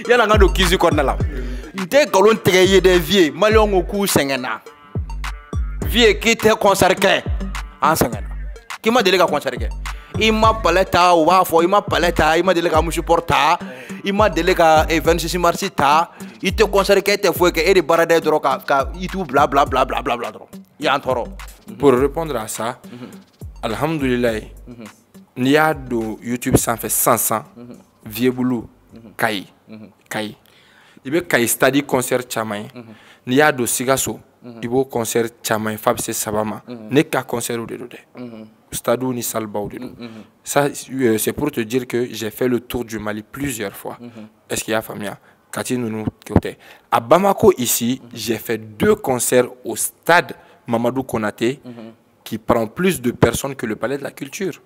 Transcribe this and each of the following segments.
yala nga do kizi ko na la nte galon tege ye de vie malion ko ku sengena vie qui te concert ke en sengena qui m'a délégué concert ke il m'a paleta ou va fo il m'a paleta il m'a délégué mu supporta il m'a délégué 26 mars ta il te concert ke te fo ke e de barade dro ka il tout bla bla bla bla bla bla dro ya antoro pour répondre à ça alhamdulillah ni ya do YouTube ça fait 500 vieux boulot kai ibe kai study concert chamay ni ya do sigaso ibo concert chamay fab c'est sabama ne ka concert ou de stade ni salba ou de ça c'est pour te dire que j'ai fait le tour du Mali plusieurs fois est-ce qu'il y a famia kati nous côté à Bamako ici j'ai fait 2 concerts au stade Mamadou Konaté qui prend plus de personnes que le Palais de la Culture.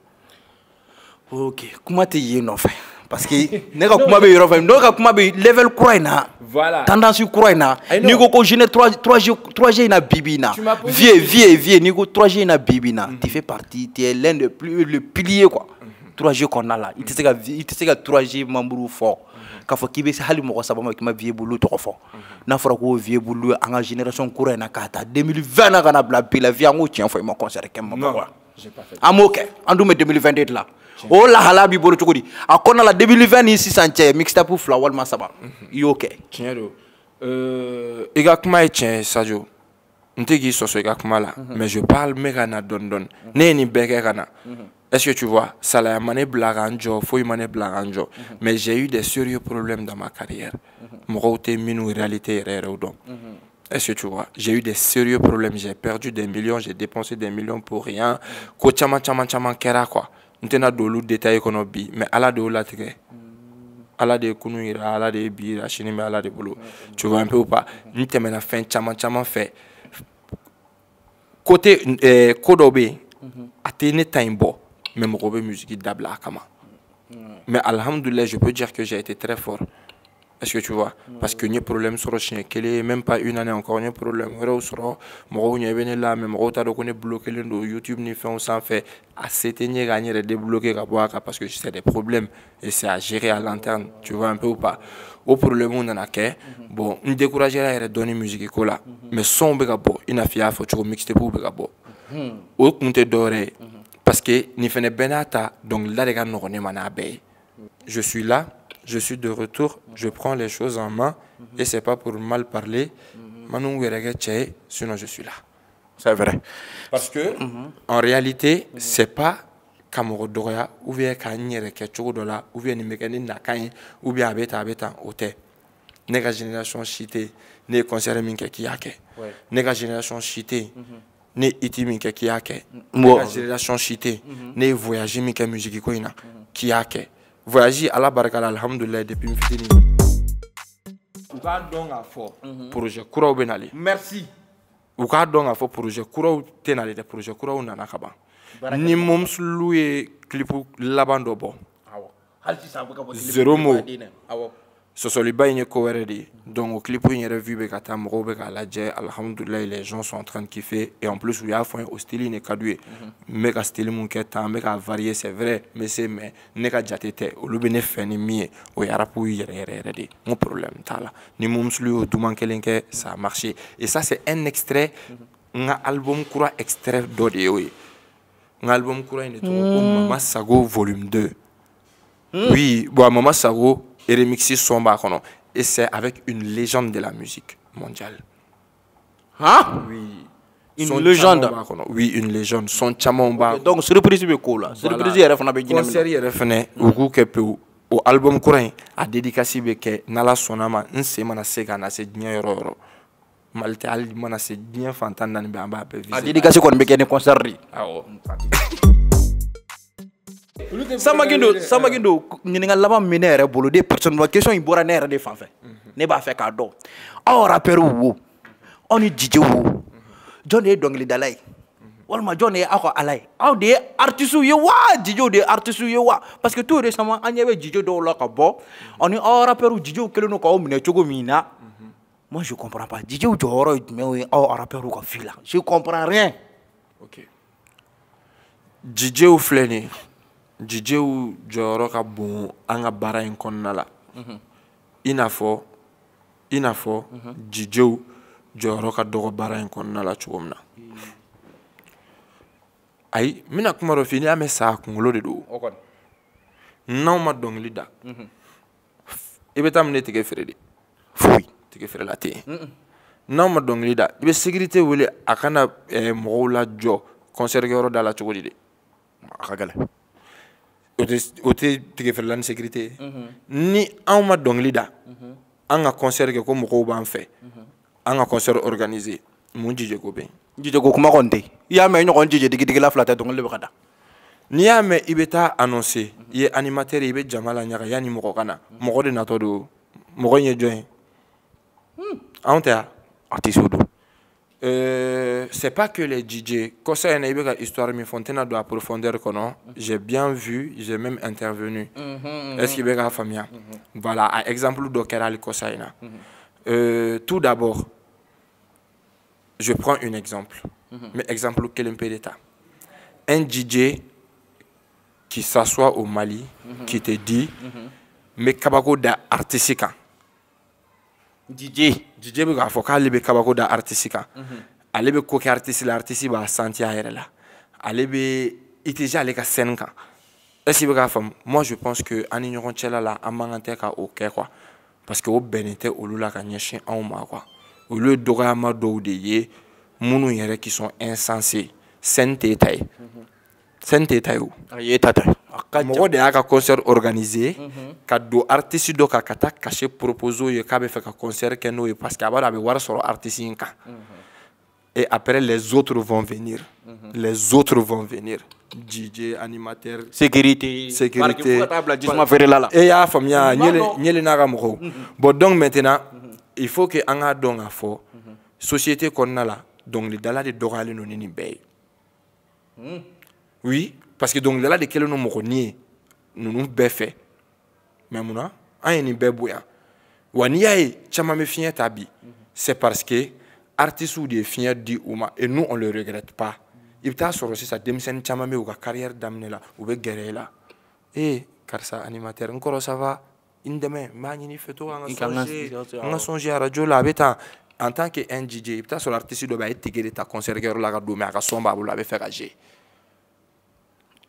Ok, comment tu y es non fait parce que nega kuma be yoro fam nega kuma be level croina voilà tendance croina ni ko jeune 3G na bibina vieux ni ko 3G na bibina tu fais partie tu es l'un des plus le pilier quoi 3G qu'on a là il te sait que 3G membre fort ka fo kibe se hali moko sabama ki ma vieux boulou to fo na fora ko vieux boulou en génération croina kata 2020 na kana bla pila vie ngo tien fo mo concert kem mo quoi j'ai pas fait amoke andume 2028 là oh la halabi bolo chukudi akona la 2020 ni 600 mixtape fla wal masaba yoke tiens do ega kuma tien sajo ntegi soso ega kuma la mais je parle megana don ne ni beke kana est-ce que tu vois ça la mané blaganjo faut mané blaganjo mais j'ai eu des sérieux problèmes dans ma carrière mo côté minu réalité rere donc est-ce que tu vois j'ai eu des sérieux problèmes j'ai perdu des millions j'ai dépensé des millions pour rien ko chama kera quoi ntena dolu détail kono bi mais ala de olatige ala de kunuira ala de bi chini mais ala de bolo tu vois un peu ou pas ntemena fin chama fait côté kodobe atene timbo mais mo robe musique dabla kama mais alhamdoulilah je peux dire que j'ai été très fort. Est-ce que tu vois parce que n'y problème sur le chien qu'elle est même pas une année encore n'y problème on sera moi on est venu là mais moi t'as donc on est bloqué le YouTube ni fait on s'en fait à s'éteindre gagner et débloquer parce que c'est des problèmes et c'est à gérer à l'interne tu vois un peu ou pas au problème on en a qu'un bon on décourager à donner musique là mais son begabo il n'a fait faut tu mixer pour begabo au compte doré parce que ni fait ne benata donc là les gars nous on est manabé je suis là. Je suis de retour, je prends les choses en main et c'est pas pour mal parler. Sinon je suis là. C'est vrai. Parce que en réalité, c'est pas Kamorodora ou bien Kanyere Ketchodola ou bien Nimekani Nakain ou bien Abeta Ote. Nega génération chité, ne concert minke kiyake. Nega génération chité, ne iti minke kiyake. Nega génération chité, ne voyager minke musique koina kiyake. Voyager à la baraka alhamdoulilah depuis une fitini. Ou ka donc à fort projet kuraw benali. Merci. Ou ka donc à fort projet kuraw tenali de projet kuraw nana kaba. Ni mom loué clip labando bo. Awo. Halti sa boka bo. Zéro mot. Awo. Sosoli baye ko weredi. Donc au clip une revue be kata mro be kala je alhamdoulilah les gens sont en train de kiffer et en plus il y a fait au style ne kadoué. Mais ka style mon keta mais ka varier c'est vrai mais c'est mais ne ka jatete o lu be ne feni mi o yara pour yere de. Mon problème tala. Ni mom slu o duman kelenke ça a marché et ça c'est un extrait un album kura extrait d'ode oui. Un album kura une to Mama Sago volume 2. Oui, bon Mama Sago et remixé son bacono et c'est avec une légende de la musique mondiale. Hein? Oui. Une légende. Oui, une légende. Son chamomba. Donc surprise be ko la. Surprise yere fana be ginem. Concert yere fana ugu kepe au album courant a dédicacé be ke nala sonama nse mana sega na se dnya yoro. Malte al mana se dnya fantan nan be amba be visiter. A dédicacé kon be ken concert ri. Ah oh. Samagindo ɲininka laban min ne yɛrɛ bolo de personne la question in bɔra ne yɛrɛ de fan fɛ ne b'a fɛ k'a dɔn aw rappeurs wo aw ni DJ wo jɔn de ye dɔnkilidala ye walima jɔn de ye aw ka ala ye aw de ye artistes ye wa DJ de ye artistes ye wa parce que tout récemment an ɲɛ bɛ DJ dɔw la ka bɔ ani aw rappeurs DJ kɛlen don k'aw minɛ cogo min na moi je comprends pas DJ jɔyɔrɔ ye jumɛn ye aw rappeurs ka vie la je comprends rien. Ok. DJ filɛ nin DJ jɔyɔrɔ ka bon an ka baara in kɔnɔna la i n'a fɔ DJw jɔyɔrɔ ka dɔgɔ baara in kɔnɔna la cogo min na. Ayi n bɛna kuma dɔ f'i ye n'i y'a mɛn sa kunkolo de don. N'anw ma dɔnkili da i bɛ taa mun de tigɛ feere de foyi tigɛ feerela tɛ yen. N'anw ma dɔnkili da i bɛ sécurité wele a kana mɔgɔw lajɔ concert kɛyɔrɔ da la cogo di de a ka gɛlɛn. O tɛ tigɛ feerela ni sécurité ye. Ni anw ma dɔnkili da an ka concert kɛ ko mɔgɔw b'an fɛ an ka concert organiser mun DJ ko bɛ yen. DJ ko kuma kɔni tɛ yen. I y'a mɛn ɲɔgɔn DJ digidala fila tɛ dɔnkili de bɛ ka da. N'i y'a mɛn i bɛ taa annoncer i ye animateur i bɛ jama la ɲaga yanni mɔgɔ ka na mɔgɔ de natɔ don mɔgɔ in ye jɔn ye. Anw tɛ yan artiste don. C'est pas que les DJ kosa in na i bɛ ka histoire min fɔ n tɛna don a profondeur kɔnɔ j'ai bien vu j'ai même intervenu. Est-ce que i bɛ k'a faamuya. Voilà a exemple dɔ kɛra hali kosa in na. Tout d'abord je prends un exemple mais exemple kelen pe de ta. Un DJ qui s'assoit au Mali, qui te dit, mais kabako da artiste kan. DJ bɛ k'a fɔ k'ale bɛ kabako da artiste kan. Ale bɛ ko kɛ artiste la, artiste b'a senti a yɛrɛ la. Ale bɛ ITG ale ka scène kan. Est-ce que i bɛ k'a faamu? Moi je pense que an ni ɲɔgɔn cɛla la an man kan tɛ ka o kɛ quoi. Parce que o bɛnnen tɛ olu la ka ɲɛsin anw ma quoi. Olu ye dɔgɔyama dɔw de ye minnu yɛrɛ qui sont insensés. Scène tɛ ta ye. Scène tɛ ta ye o. Mɔgɔ de y'a ka concert organisé ka don artiste dɔ kan ka taa cachet proposé ye k'a bɛ fɛ ka concert kɛ n'o ye parce que a b'a dɔn a bɛ wari sɔrɔ artiste in kan. Et après les autres vont venir. Les autres vont venir. DJ, animateur, sécurité. Et y'a faamuya ɲɛli n'a ka mɔgɔw. Bon donc maintenant il faut que an k'a dɔn k'a fɔ société kɔnɔna la dɔnkilidala de dɔgɔyalen don ni nin bɛɛ ye. Oui, parce que dɔnkilidala de kɛlen don mɔgɔnin ye ninnu bɛɛ fɛ. Mais munna an ye nin bɛɛ bonya. Wa n'i y'a ye caman bɛ fiɲɛ ta bi c'est parce que artistes de ye fiɲɛ di u ma et nous on le regrette pas. I bɛ taa sɔrɔ sisan denmisɛnnin caman bɛ u ka carrière daminɛ la u bɛ gɛrɛ i la. Karisa animateur n kɔrɔ ça va i n dɛmɛ n b'a ɲini i fɛ to an ka songer radio la a bɛ tan en tant que un DJ i bɛ taa sɔrɔ artiste dɔ bɛ a ye ticket de ta concert kɛyɔrɔ la ka don mais a ka son b'a bolo a bɛ fɛ ka jouer.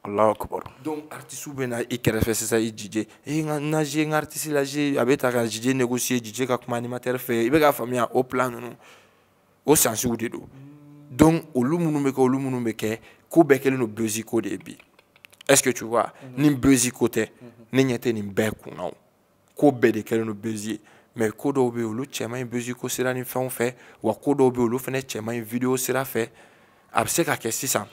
Allahu akbar. Donc artiste bɛ na i kɛrɛfɛ sisan i DJ n jouer n artiste la jouer a bɛ ta ka DJ négocier DJ ka kuma animateur fɛ i bɛ k'a faamuya o plan ninnu o sansiw de don. Donc olu minnu bɛ kɛ ko bɛɛ kɛlen don buzz ko de ye bi. Est-ce que tu vois ni buzz ko tɛ ne ɲɛ tɛ nin bɛɛ kunna o ko bɛɛ de kɛlen don buzz ye mais ko dɔw bɛ yen olu cɛ man ɲi buzz ko sira ni fɛnw fɛ wa ko dɔw bɛ yen olu fana cɛ man ɲi vidéo sira fɛ a bɛ se ka kɛ sisan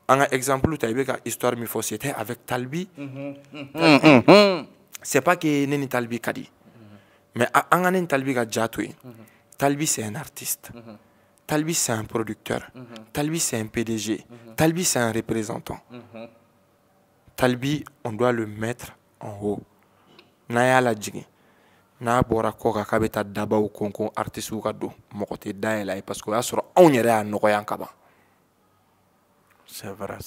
an ka exemple ta i bɛ ka histoire min fɔ c'était avec Talbi. C'est pas que ne ni Talbi ka di mais an ka ne ni Talbi ka ja to yen. Talbi c'est un artiste. Talbi c'est un producteur. Talbi c'est un PDG. Talbi c'est un représentant. Talbi on doit le mettre en haut. N'a y'a lajigin n'a bɔra kɔ kan k'a bɛ taa dabaw kɔnkɔn artistes ka don mɔgɔ tɛ da yɛlɛ parce que o y'a sɔrɔ anw yɛrɛ y'a nɔgɔya ka ban. C'est vrai.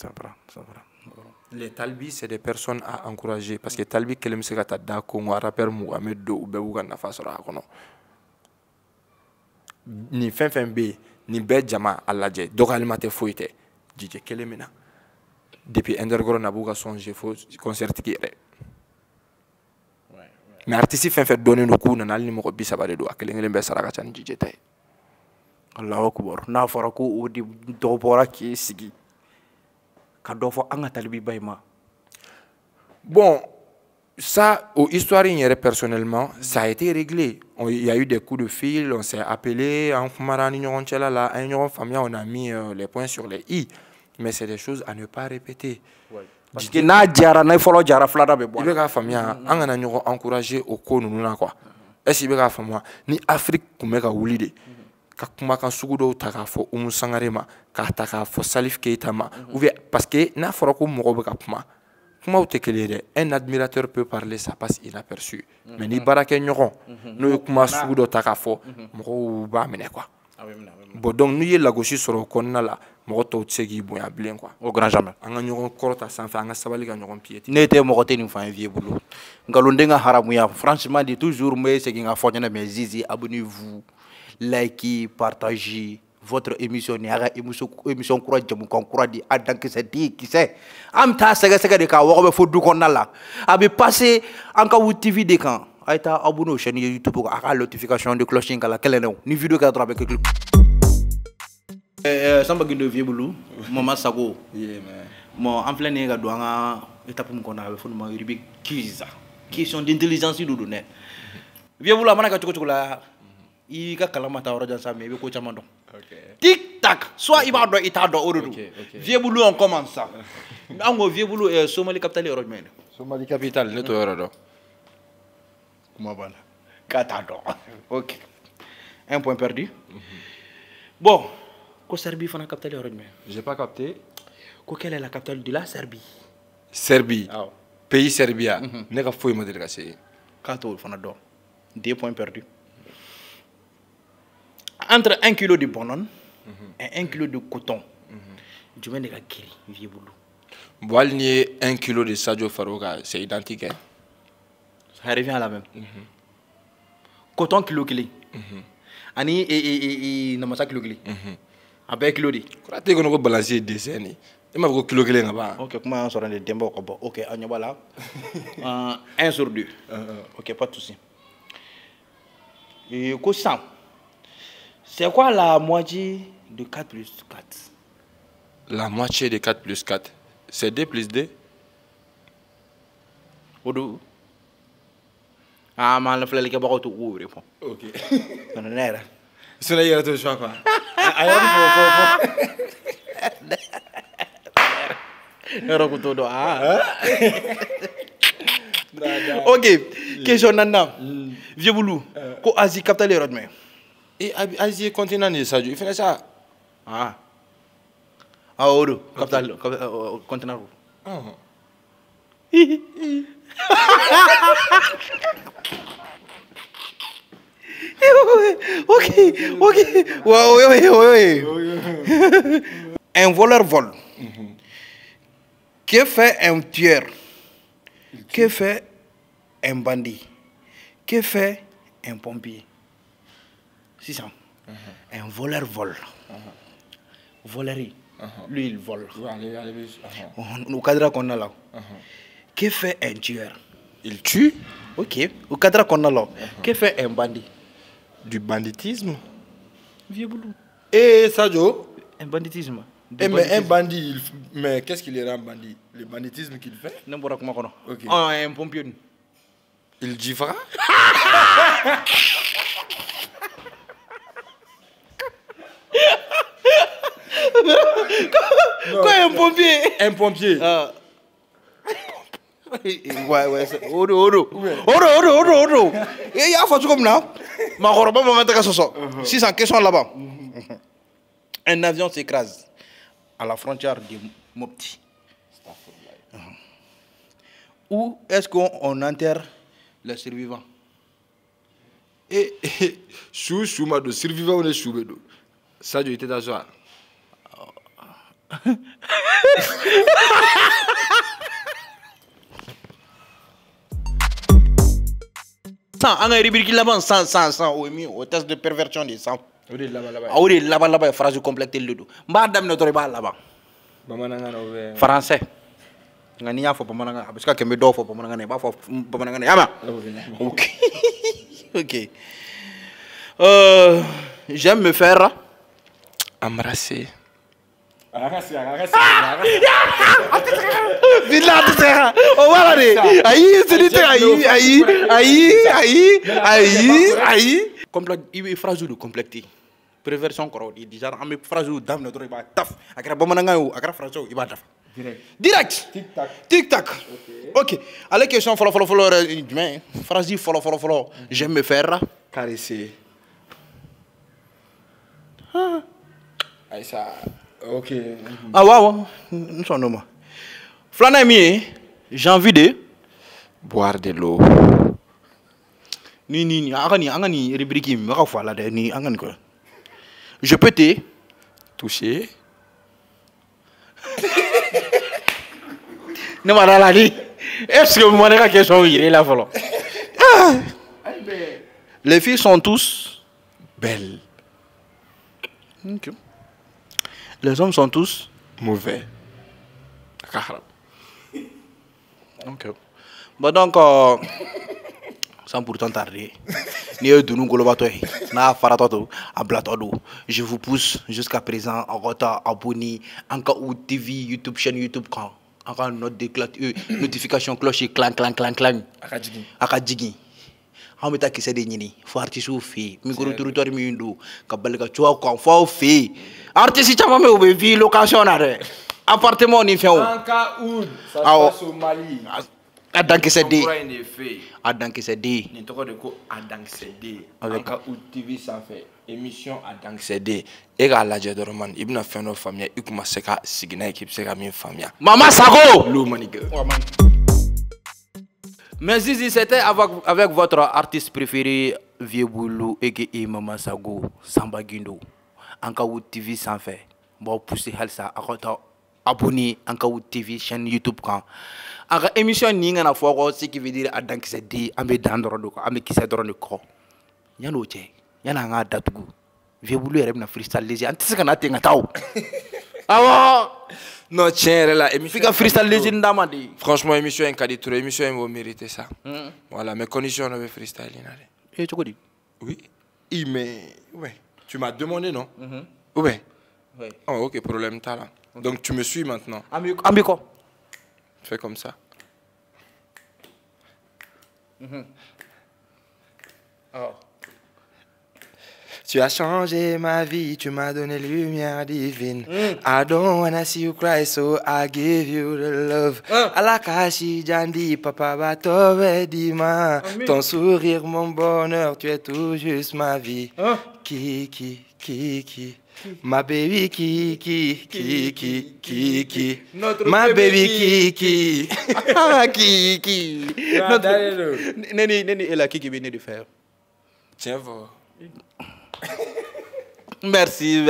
Les Talbi c'est des personnes à encourager parce que Talbi kelen bɛ se ka taa da Congo rappeur Mohamed do u bɛɛ b'u ka nafa sɔrɔ a kɔnɔ. Ni fɛn fɛn bɛ yen nin bɛɛ jama a lajɛ dɔgɔyalima tɛ foyi tɛ DJ kelen min na depuis underground na b'u ka son jouer fo concert tigi yɛrɛ. Mais artiste fɛn fɛn dɔnnen don k'u nana hali ni mɔgɔ 30 de don a kelen kelen bɛɛ sara ka ca ni DJ ta ye. Allahu akbar. N'a fɔra ko o de dɔ bɔra k'i sigi ka dɔ fɔ an ka Talibi ba in ma. Bon ça, aux histoires personnellement, ça a été réglé. Il y a eu des coups de fil, on s'est appelé, on a mis les points sur les i. Mais c'est des choses à ne pas répéter. Parce que n'a jara n'a follow jara flada be bon. Il be famia, on a encouragé au ko nuna quoi. Est-ce que be famia ni Afrique kuma ka wuli de. Ka kuma kan sugu do ta ka fo Umu Sangare ma, ka ta ka fo Salif Keita ma. Ou bien parce que na fora ko mo be ka kuma. Un admirateur peut parler, ça passe inaperçu. Mais ni barake ñoxon, no kuma sugu do ta ka fo, mo ba mene quoi. Bon, donc, nous, la gauche sur le corner là, moi, tout ce qui est bon, à bien quoi. Au grand jamais. On a un corps à s'en faire, on a savali un pied. N'était morté une fin vieux boulot. Galondenga haramouya. Franchement, de toujours, mais c'est qu'il y a fort de mes zizi. Abonnez-vous, likez, partagez. Votre émission ni aga émission kura jamu kon kura di adan ki di ki se am ta sega de ka wo be fo du kon la abi passer en ka wu TV de kan ay ta abonné au chaîne YouTube ko aka notification de cloche ngala kele new ni vidéo ka droit avec clip samba gindo vie bulu mama sago mo en plein nga do nga étape mo kona be fo ma ribi kiza question d'intelligence du donné vie bulu amana ka choko la i ka kalama ta wara jansa me be ko chamando. Tic tac, soit il va dans l'état d'Orodo. Vieux boulot, on commence ça. En vieux boulot, Somalie capitale Europe. Somalie capitale, n'est-ce pas? Comment va? Catado. Ok. Un point perdu. Bon, quoi Serbie fait la capitale Europe? J'ai pas capté. Quelle est la capitale de la Serbie? Serbie. Pays Serbia. N'est-ce pas fouille modèle cassé? 4 fanado. 2 points perdus. Entre 1 kg de bonhommes et 1 kg de coton, je mets des kiri, vieux boulot. Boalnier 1 kg de Sadio Faroga, c'est identique. Hein? Ça revient à la même. Coton kilo kili. Ani et namasa kilo kili. Avec kilo di. Quand tu as balancer des décennies, il m'a dit kilo kili là-bas. Ok, comment on sort des démbos comme ok, on y va là. 1 sur 2. Ok, pas de souci. Et quoi ça? C'est quoi la moitié de 4 plus 4? La moitié de 4 plus 4, c'est 2 plus 2. Odo. Ah, mais le flèche qui est beaucoup trop répond. Ok. Non, non, non. C'est là, il y a tout le choix, quoi. Ok, question nana. Vieux boulou. Ko Asie capitale Europe mais. Et Asie continent de Sadio, il fait ça. Ah. Ah, Odo, capitale continent. Ok. Ouais. Un voleur vole. Que fait un tueur? Que fait un bandit? Que fait un pompier? 600. Un voleur vole. Volerie. Lui, il vole. Au cadre qu'on a là. Que fait un tueur? Il tue. Ok. Au cadre qu'on a là. Que fait un bandit? Du banditisme. Vieux boulot. Et Sadio? Un banditisme. Mais un bandit, mais qu'est-ce qu'il est un bandit? Le banditisme qu'il fait? N'importe comment. Ok. Un pompier. Il gifra? Quoi un pompier? Un pompier. Ouais. Odo. Et il y a fait comme là. Ma robe m'a mettre ça. 600 questions là-bas. Un avion s'écrase à la frontière de Mopti. Où est-ce qu'on enterre les survivants? Chou, ma de survivant ou les choubedo. Sadio était dans ça. On a rubrique là-bas sans au test de perversion des sang. Oui, là-bas. Ah oui, là-bas, phrase complète le dos. Madame notre bas là-bas. Français. Ngani ya fo pamananga parce que me do fo pamananga ne ba fo pamananga ne ama. OK. OK. J'aime me faire embrasser. Villa de terre. Oh voilà les. Aïe, c'est du terre. Aïe. Complète, il phrase de compléter. Perversion corps, il dit genre, mais phrase de dame notre iba taf. Akra pamananga ou akra phrase iba taf. Direct. Tic tac. OK. Allez question follow. Phrase follow. J'aime me faire caresser. Ça. OK. Ah waouh. Nous sommes nombreux. Flanami, j'ai envie de boire de l'eau. Ni angani rubrique mi ka fala de ni angani ko. Je peux te toucher. Ne m'a pas dit. Est-ce que vous m'avez la question il là voilà. Les filles sont tous belles. Okay. Les hommes sont tous mauvais. Ok. Bon donc sans pourtant tarder. Je vous pousse jusqu'à présent en retard abonné encore ou TV YouTube chaîne YouTube quand encore notification cloche clang clang clang clang akadjigi on met qui c'est des nini faut artiste fait micro territoire mi ndo ka balga choa ko faut fait artiste chama me be vie location na appartement ni fait en cas où ça se passe au Mali Adanke Sede. Adanke Sede. Ni toko de ko Adanke Sede. Anka ou TV ça fait émission Adanke Sede. Et ga la jedorman ibna feno famille ikuma seka sigina équipe seka min famille. Mama Sago. Lou manique. Mais Zizi, c'était avec votre artiste préféré Vieux Boulou et Mama Sago Samba Guindo. Anka ou TV sans fait. Bon pousser halsa akota abonné Anka ou TV chaîne YouTube quand aga émission ni ngana foko ce qui veut dire adank c'est dit ambe dandoro do ko ambe kisse drone ko yano che yana nga datugu Vieux Boulou yere na freestyle léger anti kana tenga taw awa non tiens la émission fika freestyle léger ndamandi franchement émission en cadre émission vous méritez ça voilà mes conditions de freestyle inale et tu dis oui mais ouais tu m'as demandé non ouais oh ok problème t'as là donc tu me suis maintenant ambi ko fais comme ça. Oh. Tu as changé ma vie, tu m'as donné lumière divine. I don't wanna see you cry, so I give you the love. Alakashi Jandi, Papa Batove Dima. Ton sourire, mon bonheur, tu es tout juste ma vie. Kiki. Ma baby Kiki. Ma baby Kiki. Kiki. Neni est la Kiki venait de faire. Tiens, va. Merci.